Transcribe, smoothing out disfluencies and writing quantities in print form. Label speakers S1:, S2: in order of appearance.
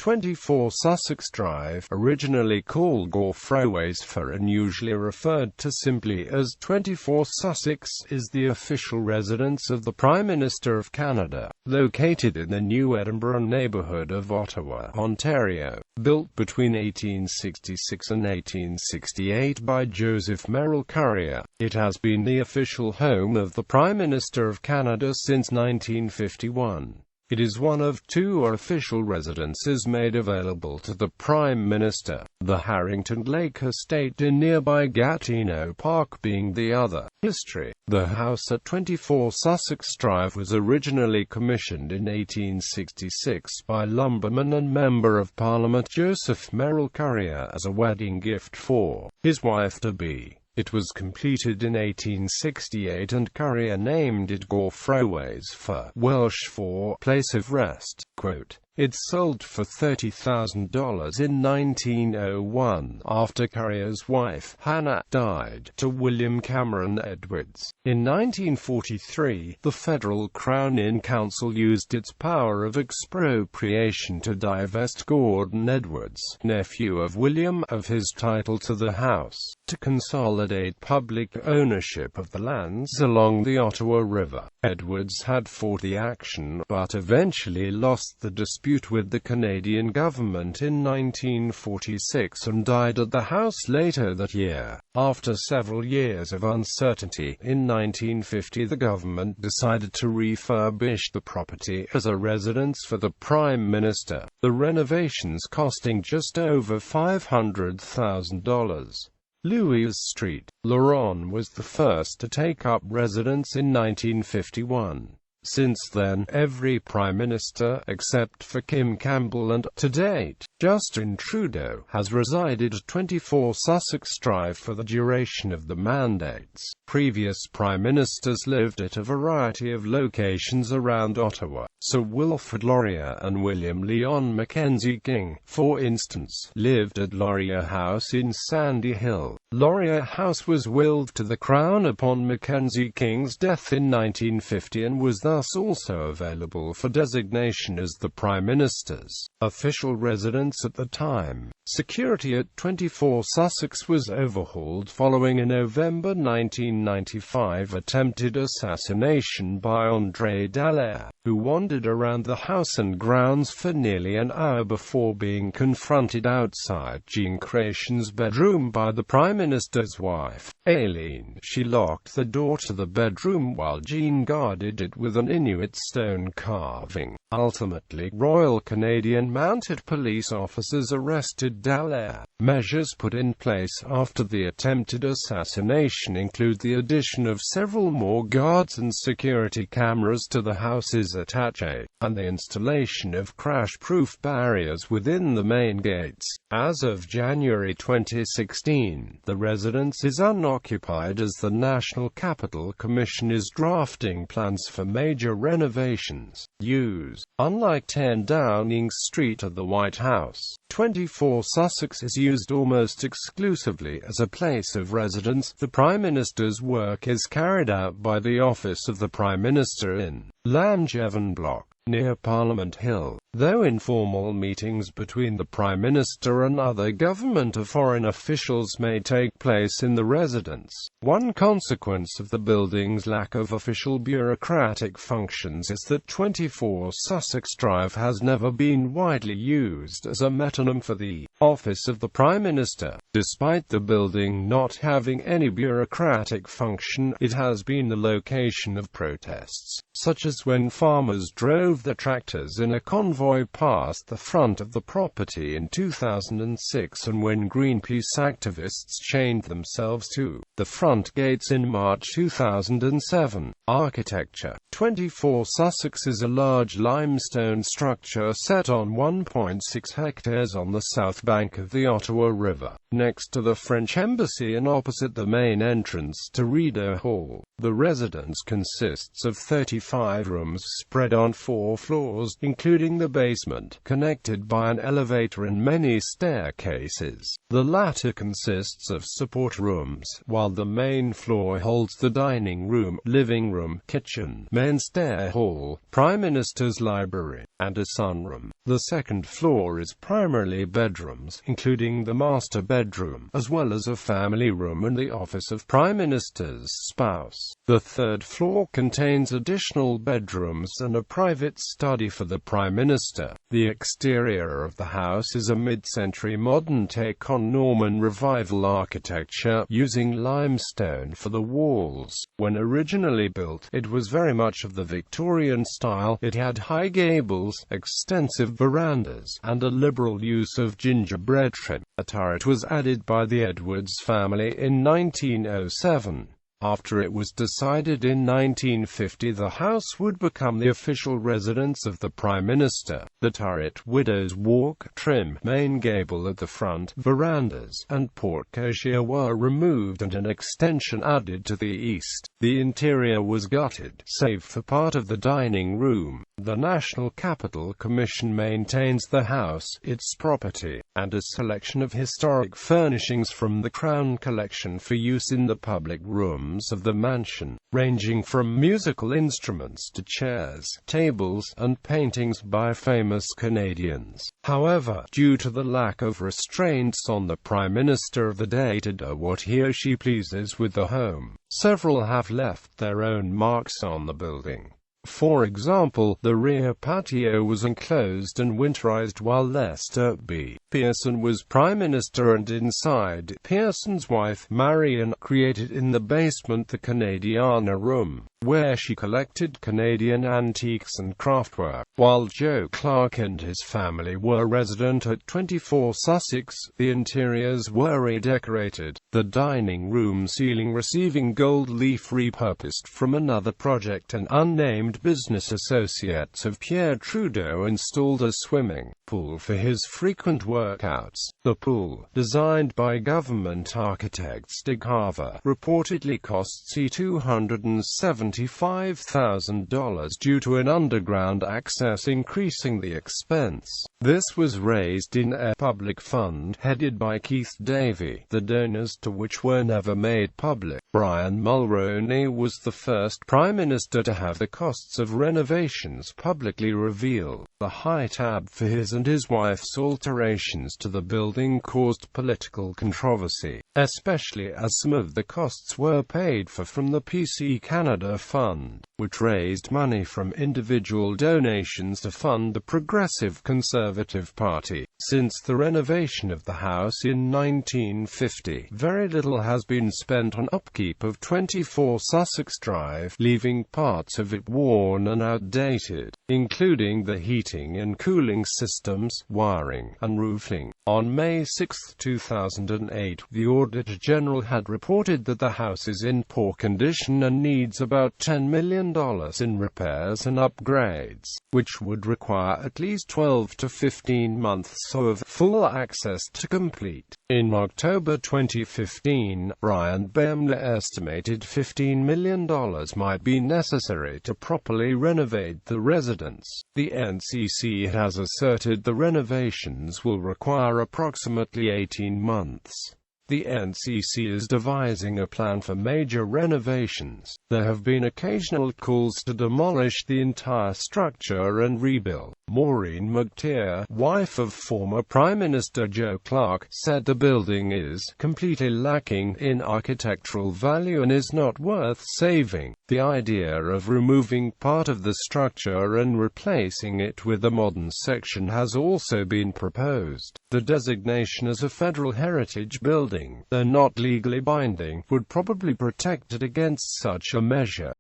S1: 24 Sussex Drive, originally called Gorffwysfa and usually referred to simply as 24 Sussex, is the official residence of the Prime Minister of Canada, located in the New Edinburgh neighbourhood of Ottawa, Ontario. Built between 1866 and 1868 by Joseph Merrill Currier, it has been the official home of the Prime Minister of Canada since 1951. It is one of two official residences made available to the Prime Minister, the Harrington Lake estate in nearby Gatineau Park being the other. History. The house at 24 Sussex Drive was originally commissioned in 1866 by lumberman and Member of Parliament Joseph Merrill Currier as a wedding gift for his wife-to-be. It was completed in 1868 and Currier named it Gorffwysfa, Welsh for place of rest. Quote, "It sold for $30,000 in 1901, after Currier's wife, Hannah, died, to William Cameron Edwards. In 1943, the Federal Crown in Council used its power of expropriation to divest Gordon Edwards, nephew of William, of his title to the house, to consolidate public ownership of the lands along the Ottawa River. Edwards had fought the action, but eventually lost the dispute with the Canadian government in 1946 and died at the house later that year. After several years of uncertainty, in 1950 the government decided to refurbish the property as a residence for the Prime Minister, the renovations costing just over $500,000. Louis Street, Laron was the first to take up residence in 1951. Since then, every Prime Minister, except for Kim Campbell and, to date, Justin Trudeau, has resided at 24 Sussex Drive for the duration of the mandates. Previous Prime Ministers lived at a variety of locations around Ottawa. Sir Wilfrid Laurier and William Lyon Mackenzie King, for instance, lived at Laurier House in Sandy Hill. Laurier House was willed to the Crown upon Mackenzie King's death in 1950 and was thus also available for designation as the Prime Minister's official residence at the time. Security at 24 Sussex was overhauled following a November 1995 attempted assassination by André Dallaire, who wandered around the house and grounds for nearly an hour before being confronted outside Jean Chrétien's bedroom by the Prime Minister's wife, Aileen. She locked the door to the bedroom while Jean guarded it with an Inuit stone carving. Ultimately, Royal Canadian Mounted Police officers arrested Dallaire. Measures put in place after the attempted assassination include the addition of several more guards and security cameras to the house's attaché, and the installation of crash-proof barriers within the main gates. As of January 2016, the residence is unoccupied as the National Capital Commission is drafting plans for major renovations. Unlike 10 Downing Street at the White House, 24 Sussex is used almost exclusively as a place of residence. The Prime Minister's work is carried out by the Office of the Prime Minister in Langevin Block, near Parliament Hill, though informal meetings between the Prime Minister and other government or foreign officials may take place in the residence. One consequence of the building's lack of official bureaucratic functions is that 24 Sussex Drive has never been widely used as a metonym for the Office of the Prime Minister. Despite the building not having any bureaucratic function, it has been the location of protests, such as when farmers drove their tractors in a convoy past the front of the property in 2006 and when Greenpeace activists chained themselves to the front gates in March 2007. Architecture. 24 Sussex is a large limestone structure set on 1.6 hectares on the south bank of the Ottawa River, next to the French Embassy and opposite the main entrance to Rideau Hall. The residence consists of 35 rooms spread on 4 floors, including the basement, connected by an elevator and many staircases. The latter consists of support rooms, while the main floor holds the dining room, living room, kitchen, main stair hall, Prime Minister's library, and a sunroom. The second floor is primarily bedrooms, including the master bedroom, as well as a family room and the office of Prime Minister's spouse. The third floor contains additional bedrooms and a private study for the Prime Minister. The exterior of the house is a mid-century modern take on Norman Revival architecture, using limestone for the walls. When originally built, it was very much of the Victorian style. It had high gables, extensive verandas, and a liberal use of gingerbread trim. A turret was added by the Edwards family in 1907. After it was decided in 1950 the house would become the official residence of the Prime Minister, the turret, widow's walk, trim, main gable at the front, verandas, and porte-cochere were removed and an extension added to the east. The interior was gutted, save for part of the dining room. The National Capital Commission maintains the house, its property, and a selection of historic furnishings from the Crown Collection for use in the public rooms of the mansion, ranging from musical instruments to chairs, tables, and paintings by famous Canadians. However, due to the lack of restraints on the Prime Minister of the day to do what he or she pleases with the home, several have left their own marks on the building. For example, the rear patio was enclosed and winterized while Lester B. Pearson was Prime Minister, and inside, Pearson's wife, Marion, created in the basement the Canadiana Room, where she collected Canadian antiques and craftwork. While Joe Clark and his family were resident at 24 Sussex, the interiors were redecorated, the dining room ceiling receiving gold leaf repurposed from another project, and unnamed business associates of Pierre Trudeau installed a swimming pool for his frequent workouts. The pool, designed by government architects de Carver, reportedly cost $275,000 due to an underground access increasing the expense. This was raised in a public fund headed by Keith Davey, the donors to which were never made public. Brian Mulroney was the first Prime Minister to have the costs of renovations publicly revealed. The high tab for his and his wife's alterations to the building caused political controversy, especially as some of the costs were paid for from the PC Canada Fund, which raised money from individual donations to fund the Progressive Conservative Party. Since the renovation of the house in 1950, very little has been spent on upkeep of 24 Sussex Drive, leaving parts of it worn and outdated, including the heating and cooling systems, wiring, and roofing. On May 6, 2008, the Auditor General had reported that the house is in poor condition and needs about $10 million in repairs and upgrades, which would require at least 12 to 15 months of full access to complete. In October 2015, Brian Bamler estimated $15 million might be necessary to properly renovate the residence. The NCC has asserted the renovations will require approximately 18 months. The NCC is devising a plan for major renovations. There have been occasional calls to demolish the entire structure and rebuild. Maureen McTeer, wife of former Prime Minister Joe Clark, said the building is completely lacking in architectural value and is not worth saving. The idea of removing part of the structure and replacing it with a modern section has also been proposed. The designation as a federal heritage building, though not legally binding, would probably protect it against such a measure.